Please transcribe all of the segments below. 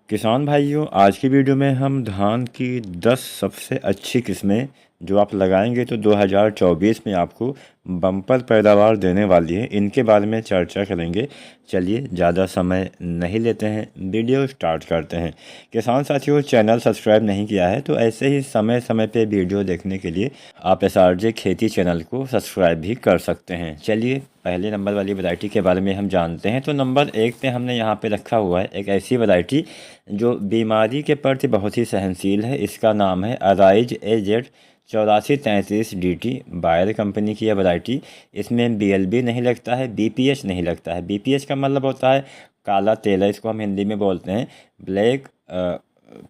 किसान भाइयों, आज की वीडियो में हम धान की 10 सबसे अच्छी किस्में जो आप लगाएंगे तो 2024 में आपको बम्पर पैदावार देने वाली है, इनके बारे में चर्चा करेंगे। चलिए ज़्यादा समय नहीं लेते हैं, वीडियो स्टार्ट करते हैं। किसान साथियों, चैनल सब्सक्राइब नहीं किया है तो ऐसे ही समय समय पे वीडियो देखने के लिए आप SRJ खेती चैनल को सब्सक्राइब भी कर सकते हैं। चलिए पहले नंबर वाली वैरायटी के बारे में हम जानते हैं। तो नंबर 1 पे हमने यहाँ पे रखा हुआ है एक ऐसी वैरायटी जो बीमारी के प्रति बहुत ही सहनशील है। इसका नाम है Arize AZ 8433 DT। Bayer company की यह वैरायटी। इसमें BLB नहीं लगता है, BPH नहीं लगता है। BPH का मतलब होता है काला तेला, इसको हम हिंदी में बोलते हैं ब्लैक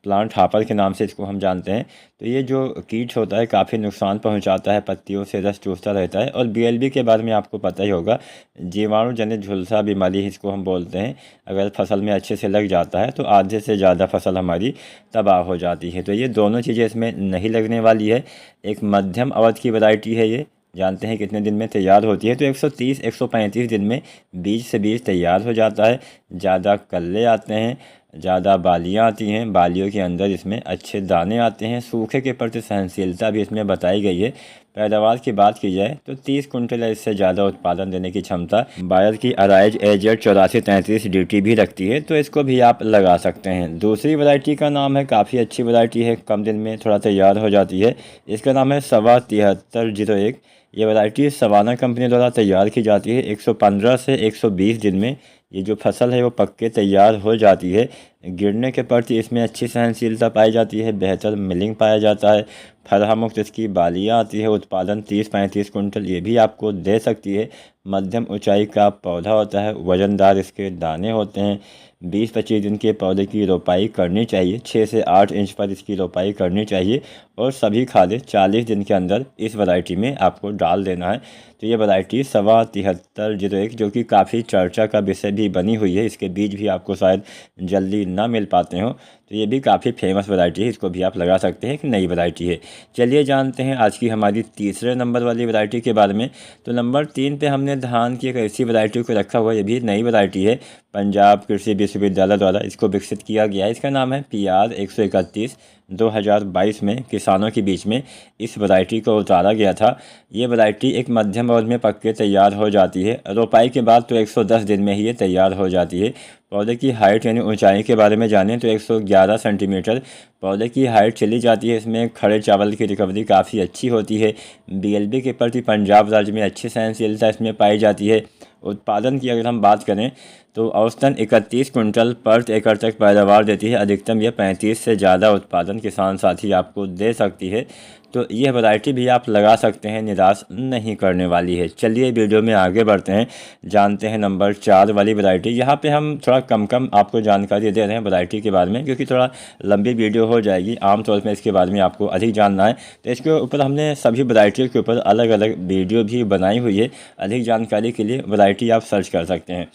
प्लांट हापर के नाम से इसको हम जानते हैं। तो ये जो कीट होता है काफ़ी नुकसान पहुंचाता है, पत्तियों से रस चूसता रहता है। और BLB के बारे में आपको पता ही होगा, जीवाणु जनित झुलसा बीमारी इसको हम बोलते हैं। अगर फसल में अच्छे से लग जाता है तो आधे से ज़्यादा फसल हमारी तबाह हो जाती है। तो ये दोनों चीज़ें इसमें नहीं लगने वाली है। एक मध्यम अवधि की वैरायटी है ये। जानते हैं कितने दिन में तैयार होती है? तो 130-135 दिन में बीज से बीज तैयार हो जाता है। ज़्यादा कल्ले आते हैं, ज़्यादा बालियाँ आती हैं, बालियों के अंदर इसमें अच्छे दाने आते हैं। सूखे के प्रति सहनशीलता भी इसमें बताई गई है। पैदावार की बात की जाए तो 30 कुंटल या इससे ज़्यादा उत्पादन देने की क्षमता बायर की अराइज AZ 8433 DT भी रखती है, तो इसको भी आप लगा सकते हैं। दूसरी वैरायटी का नाम है, काफ़ी अच्छी वैरायटी है, कम दिन में थोड़ा तैयार हो जाती है। इसका नाम है सवा 7301। ये वैरायटी सवाना कंपनी द्वारा तैयार की जाती है। 115 से 120 दिन में ये जो फसल है वो पक्के तैयार हो जाती है। गिरने के प्रति इसमें अच्छी सहनशीलता पाई जाती है, बेहतर मिलिंग पाया जाता है, फरहा मुक्त इसकी बालियाँ आती है। उत्पादन 30-35 कुंटल ये भी आपको दे सकती है। मध्यम ऊंचाई का पौधा होता है, वजनदार इसके दाने होते हैं। 20-25 दिन के पौधे की रोपाई करनी चाहिए, 6 से 8 इंच पर इसकी रोपाई करनी चाहिए। और सभी खादें 40 दिन के अंदर इस वैरायटी में आपको डाल देना है। तो ये वैरायटी सवा 7301 जो कि काफ़ी चर्चा का विषय भी बनी हुई है। इसके बीज भी आपको शायद जल्दी ना मिल पाते हों, तो ये भी काफ़ी फेमस वैरायटी है, इसको भी आप लगा सकते हैं। एक नई वैरायटी है। चलिए जानते हैं आज की हमारी तीसरे नंबर वाली वैरायटी के बारे में। तो नंबर 3 पे हमने धान की एक ऐसी वैरायटी को रखा हुआ है, ये भी नई वैरायटी है। पंजाब कृषि विश्वविद्यालय द्वारा इसको विकसित किया गया है। इसका नाम है PR 131। 2022 में किसानों के बीच में इस वैरायटी को उतारा गया था। ये वैरायटी एक मध्यम अवधि में पक्के तैयार हो जाती है। रोपाई के बाद तो 110 दिन में ही ये तैयार हो जाती है। पौधे की हाइट यानी ऊंचाई के बारे में जानें तो 111 सेंटीमीटर पौधे की हाइट चली जाती है। इसमें खड़े चावल की रिकवरी काफ़ी अच्छी होती है। BLB के प्रति पंजाब राज्य में अच्छी सहनशीलता इसमें पाई जाती है। उत्पादन की अगर हम बात करें तो औसतन 31 कुंटल पर एकड़ तक पैदावार देती है। अधिकतम यह 35 से ज़्यादा उत्पादन किसान साथी आपको दे सकती है। तो यह वैरायटी भी आप लगा सकते हैं, निराश नहीं करने वाली है। चलिए वीडियो में आगे बढ़ते हैं, जानते हैं नंबर 4 वाली वैरायटी। यहाँ पे हम थोड़ा कम आपको जानकारी दे रहे हैं वैरायटी के बारे में, क्योंकि थोड़ा लंबी वीडियो हो जाएगी। आमतौर पर इसके बारे में आपको अधिक जानना है तो इसके ऊपर हमने सभी वैरायटियों के ऊपर अलग अलग वीडियो भी बनाई हुई है। अधिक जानकारी के लिए वैरायटी आप सर्च कर सकते हैं।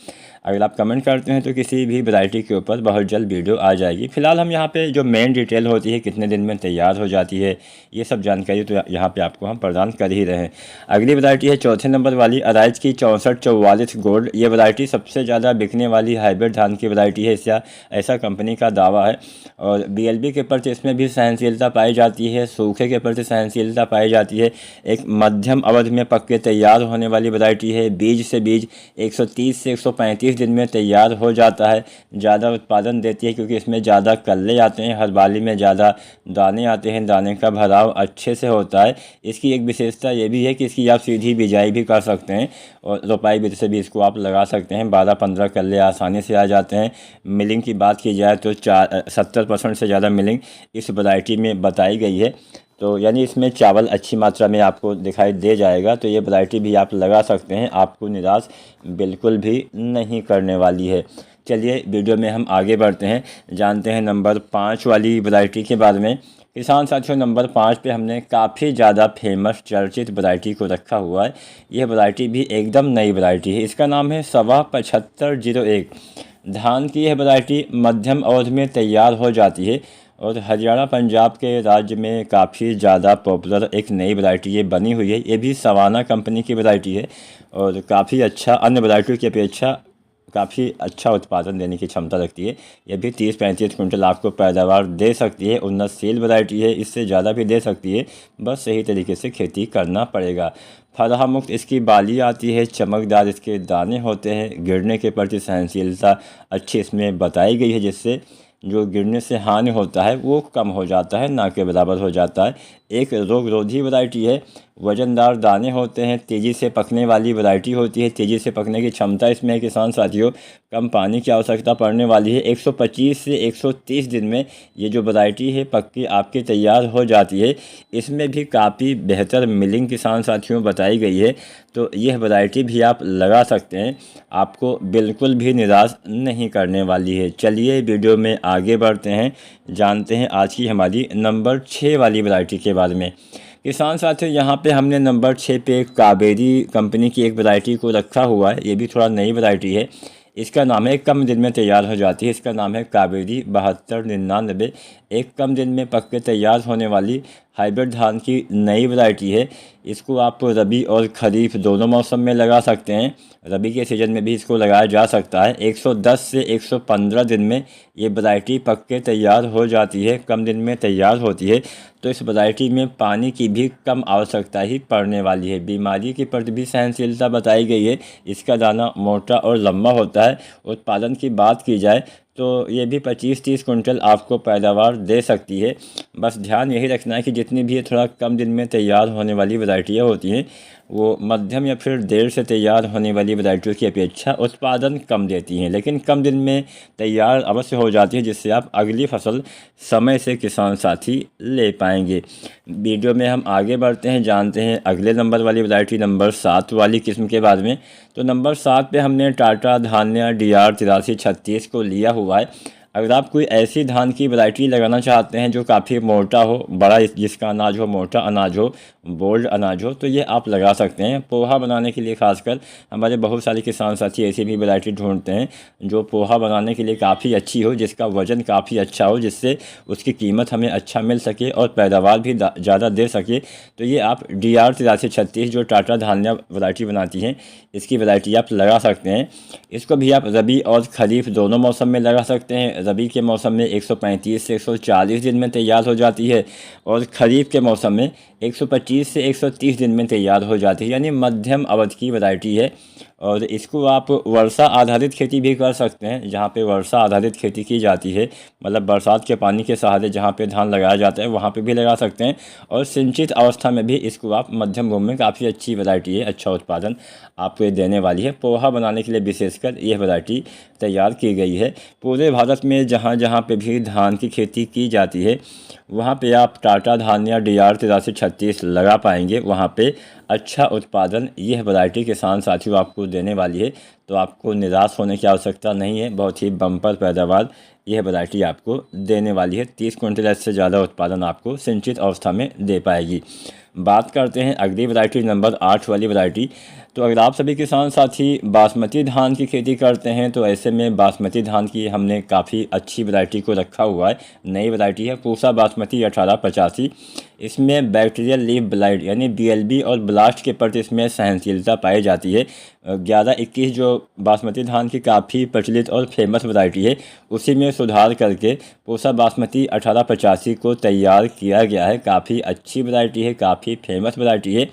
अगर आप कमेंट करते हैं तो किसी भी वैरायटी के ऊपर बहुत जल्द वीडियो आ जाएगी। फिलहाल हम यहाँ पे जो मेन डिटेल होती है, कितने दिन में तैयार हो जाती है, ये सब जानकारी तो यहाँ पे आपको हम प्रदान कर ही रहे हैं। अगली वैरायटी है चौथे नंबर वाली अराइज की 6444 गोल्ड। ये वैरायटी सबसे ज़्यादा बिकने वाली हाइब्रिड धान की वैरायटी है, ऐसा कंपनी का दावा है। और BLB के प्रति इसमें भी सहनशीलता पाई जाती है, सूखे के प्रति सहनशीलता पाई जाती है। एक मध्यम अवधि में पक्के तैयार होने वाली वैरायटी है। बीज से बीज 130 से 135 दिन में तैयार हो जाता है। ज़्यादा उत्पादन देती है क्योंकि इसमें ज़्यादा कल्ले आते हैं, हर बाली में ज़्यादा दाने आते हैं, दाने का भराव अच्छे से होता है। इसकी एक विशेषता ये भी है कि इसकी आप सीधी बिजाई भी कर सकते हैं और रोपाई विधि से भी इसको आप लगा सकते हैं। 12-15 कल्ले आसानी से आ जाते हैं। मिलिंग की बात की जाए तो 70% से ज़्यादा मिलिंग इस वैरायटी में बताई गई है। तो यानी इसमें चावल अच्छी मात्रा में आपको दिखाई दे जाएगा। तो ये वैरायटी भी आप लगा सकते हैं, आपको निराश बिल्कुल भी नहीं करने वाली है। चलिए वीडियो में हम आगे बढ़ते हैं, जानते हैं नंबर 5 वाली वैरायटी के बारे में। किसान साथियों, नंबर 5 पे हमने काफ़ी ज़्यादा फेमस चर्चित वैरायटी को रखा हुआ है। यह वैरायटी भी एकदम नई वैरायटी है। इसका नाम है सवा 7501। धान की यह वैरायटी मध्यम अवधि में तैयार हो जाती है और हरियाणा पंजाब के राज्य में काफ़ी ज़्यादा पॉपुलर एक नई वैरायटी ये बनी हुई है। ये भी सवाना कंपनी की वैरायटी है और काफ़ी अच्छा अन्य वैरायटियों की अपेक्षा काफ़ी अच्छा उत्पादन देने की क्षमता रखती है। ये भी 30-35 कुंटल आपको पैदावार दे सकती है। उन्नतशील वैरायटी है, इससे ज़्यादा भी दे सकती है, बस सही तरीके से खेती करना पड़ेगा। फलहा मुक्त इसकी बाली आती है, चमकदार इसके दाने होते हैं, गिरने के प्रति सहनशीलता अच्छी इसमें बताई गई है, जिससे जो गिरने से हानि होता है वो कम हो जाता है, ना के बराबर हो जाता है। एक रोगरोधी वैरायटी है, वजनदार दाने होते हैं, तेज़ी से पकने वाली वैरायटी होती है। तेज़ी से पकने की क्षमता इसमें है किसान साथियों। कम पानी की आवश्यकता पड़ने वाली है। 125 से 130 दिन में ये जो वैरायटी है पक के आपकी तैयार हो जाती है। इसमें भी काफ़ी बेहतर मिलिंग किसान साथियों बताई गई है, तो यह वैरायटी भी आप लगा सकते हैं, आपको बिल्कुल भी निराश नहीं करने वाली है। चलिए वीडियो में आगे बढ़ते हैं, जानते हैं आज की हमारी नंबर 6 वाली वैरायटी के बारे में। किसान साथियों, यहाँ पे हमने नंबर 6 पे कावेरी कंपनी की एक वैरायटी को रखा हुआ है। ये भी थोड़ा नई वैरायटी है। इसका नाम है, कम दिन में तैयार हो जाती है। इसका नाम है कावेरी 7299। एक कम दिन में पक के तैयार होने वाली हाइब्रिड धान की नई वैरायटी है। इसको आप रबी और खरीफ दोनों मौसम में लगा सकते हैं। रबी के सीज़न में भी इसको लगाया जा सकता है। 110 से 115 दिन में ये वैरायटी पक के तैयार हो जाती है, कम दिन में तैयार होती है। तो इस वैरायटी में पानी की भी कम आवश्यकता ही पड़ने वाली है। बीमारी के प्रति भी सहनशीलता बताई गई है। इसका दाना मोटा और लंबा होता है। उत्पादन की बात की जाए तो ये भी 25-30 कुंटल आपको पैदावार दे सकती है। बस ध्यान यही रखना है कि जितनी भी ये थोड़ा कम दिन में तैयार होने वाली वैरायटियाँ होती हैं, वो मध्यम या फिर देर से तैयार होने वाली वैरायटियों की अपेक्षा उत्पादन कम देती हैं, लेकिन कम दिन में तैयार अवश्य हो जाती है, जिससे आप अगली फसल समय से किसान साथी ले पाएंगे। वीडियो में हम आगे बढ़ते हैं, जानते हैं अगले नंबर वाली वैरायटी नंबर 7 वाली किस्म के बारे में। तो नंबर 7 पे हमने टाटा धान्या DR 8336 को लिया हुआ है। अगर आप कोई ऐसी धान की वैरायटी लगाना चाहते हैं जो काफ़ी मोटा हो, बड़ा जिसका अनाज हो, मोटा अनाज हो, बोल्ड अनाज हो, तो ये आप लगा सकते हैं। पोहा बनाने के लिए खासकर हमारे बहुत सारे किसान साथी ऐसी भी वैरायटी ढूंढते हैं जो पोहा बनाने के लिए काफ़ी अच्छी हो, जिसका वज़न काफ़ी अच्छा हो, जिससे उसकी कीमत हमें अच्छा मिल सके और पैदावार भी ज़्यादा दे सके। तो ये आप DR 8336 जो टाटा धान्या वैरायटी बनाती हैं, इसकी वैरायटी आप लगा सकते हैं। इसको भी आप रबी और खरीफ दोनों मौसम में लगा सकते हैं। रबी के मौसम में 135 से 140 दिन में तैयार हो जाती है और खरीफ के मौसम में 125 से 130 दिन में तैयार हो जाती है, यानी मध्यम अवधि की वैरायटी है। और इसको आप वर्षा आधारित खेती भी कर सकते हैं। जहाँ पे वर्षा आधारित खेती की जाती है, मतलब बरसात के पानी के सहारे जहाँ पे धान लगाया जाता है, वहाँ पे भी लगा सकते हैं। और सिंचित अवस्था में भी इसको आप मध्यम भूमि में, काफ़ी अच्छी वैरायटी है, अच्छा उत्पादन आपको ये देने वाली है। पोहा बनाने के लिए विशेषकर यह वैरायटी तैयार की गई है। पूरे भारत में जहाँ जहाँ पे भी धान की खेती की जाती है, वहाँ पे आप टाटा धान्या DR 8336 लगा पाएंगे। वहाँ पे अच्छा उत्पादन यह वैरायटी किसान साथियों आपको देने वाली है। तो आपको निराश होने की आवश्यकता नहीं है। बहुत ही बम्पर पैदावार यह वैरायटी आपको देने वाली है। 30 कुंटल से ज़्यादा उत्पादन आपको सिंचित अवस्था में दे पाएगी। बात करते हैं अगली वैरायटी नंबर 8 वाली वैरायटी। तो अगर आप सभी किसान साथी बासमती धान की खेती करते हैं, तो ऐसे में बासमती धान की हमने काफ़ी अच्छी वैरायटी को रखा हुआ है। नई वैरायटी है पूसा बासमती 1885। इसमें बैक्टीरियल लीफ ब्लाइट यानी BLB और ब्लास्ट के प्रति इसमें सहनशीलता पाई जाती है। 11-21 जो बासमती धान की काफ़ी प्रचलित और फेमस वैरायटी है, उसी में सुधार करके पूसा बासमती 1885 को तैयार किया गया है। काफ़ी अच्छी वैरायटी है, काफ़ी फेमस वैरायटी है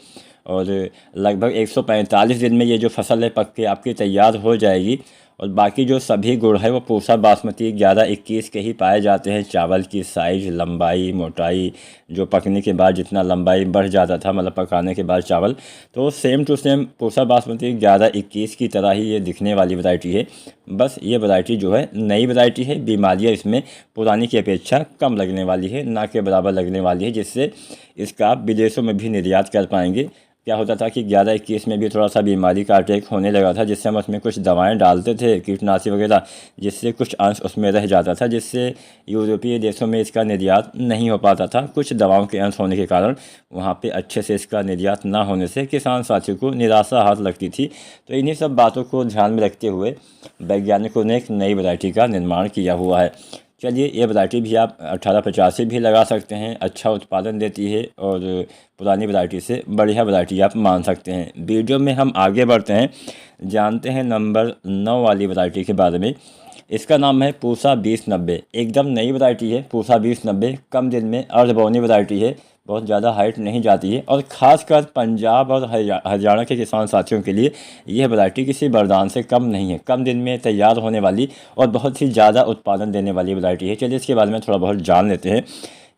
और लगभग 145 दिन में ये जो फसल है पक के आपकी तैयार हो जाएगी। और बाकी जो सभी गुण है वो पूसा बासमती 11-21 के ही पाए जाते हैं। चावल की साइज़, लंबाई, मोटाई, जो पकने के बाद जितना लंबाई बढ़ जाता था, मतलब पकाने के बाद चावल, तो same to same Pusa basmati 11-21 की तरह ही ये दिखने वाली वैरायटी है। बस ये वैरायटी जो है नई वैरायटी है। बीमारियाँ इसमें पुरानी की अपेक्षा कम लगने वाली है, ना के बराबर लगने वाली है, जिससे इसका आप विदेशों में भी निर्यात कर पाएंगे। क्या होता था कि 11-21 में भी थोड़ा सा बीमारी का अटैक होने लगा था, जिससे हम उसमें कुछ दवाएं डालते थे, कीटनाशी वगैरह, जिससे कुछ अंश उसमें रह जाता था, जिससे यूरोपीय देशों में इसका निर्यात नहीं हो पाता था। कुछ दवाओं के अंश होने के कारण वहाँ पे अच्छे से इसका निर्यात ना होने से किसान साथियों को निराशा हाथ लगती थी। तो इन्हीं सब बातों को ध्यान में रखते हुए वैज्ञानिकों ने एक नई वैरायटी का निर्माण किया हुआ है। चलिए, ये वैरायटी भी आप 1885 भी लगा सकते हैं, अच्छा उत्पादन देती है और पुरानी वैरायटी से बढ़िया वैरायटी आप मान सकते हैं। वीडियो में हम आगे बढ़ते हैं, जानते हैं नंबर 9 वाली वैरायटी के बारे में। इसका नाम है पूसा 2090। एकदम नई वैरायटी है पूसा 2090, कम दिन में अर्धबौनी वैरायटी है, बहुत ज़्यादा हाइट नहीं जाती है और ख़ासकर पंजाब और हरियाणा के किसान साथियों के लिए यह वैरायटी किसी वरदान से कम नहीं है। कम दिन में तैयार होने वाली और बहुत ही ज़्यादा उत्पादन देने वाली वैरायटी है। चलिए इसके बारे में थोड़ा बहुत जान लेते हैं।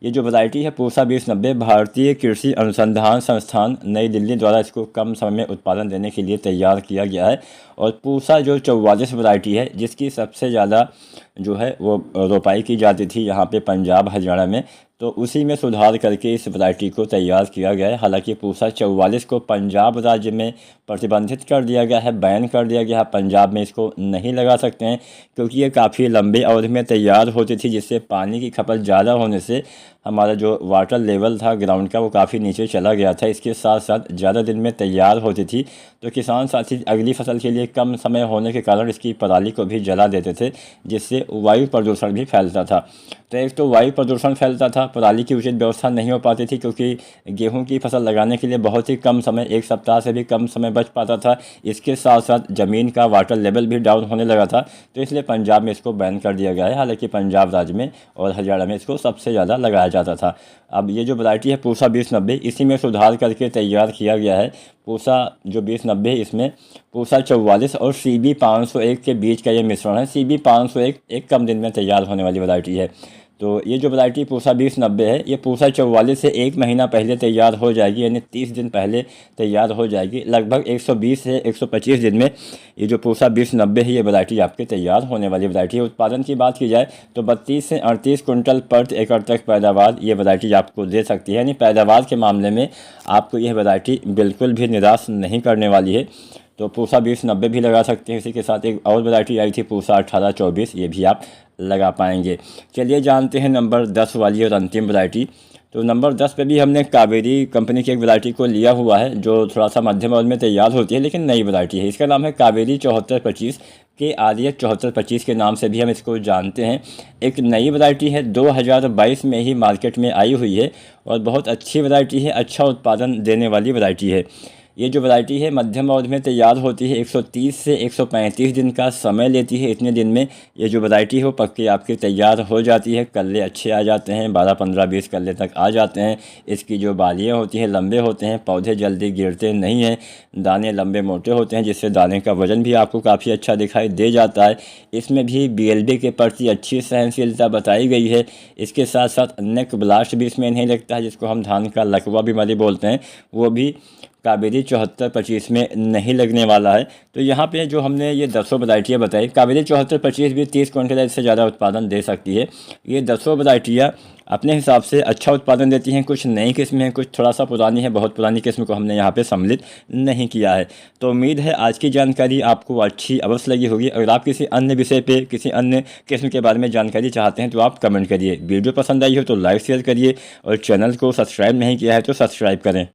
ये जो वैरायटी है पूसा 2090, भारतीय कृषि अनुसंधान संस्थान नई दिल्ली द्वारा इसको कम समय में उत्पादन देने के लिए तैयार किया गया है। और पूसा जो 44 वैरायटी है, जिसकी सबसे ज़्यादा जो है वो रोपाई की जाती थी यहाँ पे पंजाब हरियाणा में, तो उसी में सुधार करके इस वैरायटी को तैयार किया गया है। हालांकि पूसा 44 को पंजाब राज्य में प्रतिबंधित कर दिया गया है, बैन कर दिया गया है। पंजाब में इसको नहीं लगा सकते हैं क्योंकि ये काफ़ी लंबे अवधि में तैयार होती थी, जिससे पानी की खपत ज़्यादा होने से हमारा जो वाटर लेवल था ग्राउंड का वो काफ़ी नीचे चला गया था। इसके साथ साथ ज़्यादा दिन में तैयार होती थी, तो किसान साथी अगली फसल के लिए कम समय होने के कारण इसकी पराली को भी जला देते थे, जिससे वायु प्रदूषण भी फैलता था। तो एक तो वायु प्रदूषण फैलता था, पराली की उचित व्यवस्था नहीं हो पाती थी क्योंकि गेहूं की फसल लगाने के लिए बहुत ही कम समय, 1 सप्ताह से भी कम समय बच पाता था। इसके साथ साथ ज़मीन का वाटर लेवल भी डाउन होने लगा था, तो इसलिए पंजाब में इसको बैन कर दिया गया है। हालांकि पंजाब राज्य में और हरियाणा में इसको सबसे ज़्यादा लगाया जाता था। अब ये जो वैरायटी है पूसा 2090, इसी में सुधार करके तैयार किया गया है। पूसा जो 2090, इसमें पूसा 44 और CB 501 के बीच का ये मिश्रण है। CB 501 एक कम दिन में तैयार होने वाली वैरायटी है। तो ये जो वैरायटी पूसा 2090 है, ये पूसा 44 से 1 महीना पहले तैयार हो जाएगी, यानी 30 दिन पहले तैयार हो जाएगी। लगभग 120 से 125 दिन में ये जो पूसा 2090 है, ये वैरायटी आपके तैयार होने वाली वैरायटी है। उत्पादन की बात की जाए तो 32 से 38 कुंटल प्रति एकड़ तक पैदावार ये वैरायटी आपको दे सकती है। यानी पैदावार के मामले में आपको यह वैरायटी बिल्कुल भी निराश नहीं करने वाली है। तो पूसा 2090 भी लगा सकते हैं। इसी के साथ एक और वैरायटी आई थी पूसा 1824, ये भी आप लगा पाएंगे। चलिए जानते हैं नंबर 10 वाली और अंतिम वैरायटी। तो नंबर 10 पे भी हमने कावेरी कंपनी की एक वैरायटी को लिया हुआ है, जो थोड़ा सा मध्यम अवधि में तैयार होती है लेकिन नई वैरायटी है। इसका नाम है कावेरी 7425 के आर्य 7425 के नाम से भी हम इसको जानते हैं। एक नई वैरायटी है, 2022 में ही मार्केट में आई हुई है और बहुत अच्छी वैरायटी है, अच्छा उत्पादन देने वाली वैरायटी है। ये जो वैरायटी है मध्यम अवधि में तैयार होती है, 130 से 135 दिन का समय लेती है। इतने दिन में ये जो वैरायटी है वो पक्की आपकी तैयार हो जाती है। कल्ले अच्छे आ जाते हैं, 12, 15, 20 कल्ले तक आ जाते हैं। इसकी जो बालियाँ होती हैं लंबे होते हैं, पौधे जल्दी गिरते नहीं हैं, दाने लंबे मोटे होते हैं, जिससे दाने का वजन भी आपको काफ़ी अच्छा दिखाई दे जाता है। इसमें भी BLD के प्रति अच्छी सहनशीलता बताई गई है। इसके साथ साथ नेक ब्लास्ट भी इसमें नहीं लगता है, जिसको हम धान का लकवा बीमारी बोलते हैं, वो भी कावेरी 7425 में नहीं लगने वाला है। तो यहाँ पे जो हमने ये 10 वैरायटियाँ बताई, कावेरी 7425 भी 30 क्विंटल से ज़्यादा उत्पादन दे सकती है। ये 10 वैरायटियाँ अपने हिसाब से अच्छा उत्पादन देती हैं। कुछ नई किस्में हैं, कुछ थोड़ा सा पुरानी है, बहुत पुरानी किस्म को हमने यहाँ पे सम्मिलित नहीं किया है। तो उम्मीद है आज की जानकारी आपको अच्छी अवश्य लगी होगी। अगर आप किसी अन्य विषय पे, किसी अन्य किस्म के बारे में जानकारी चाहते हैं तो आप कमेंट करिए। वीडियो पसंद आई हो तो लाइक शेयर करिए और चैनल को सब्सक्राइब नहीं किया है तो सब्सक्राइब करें।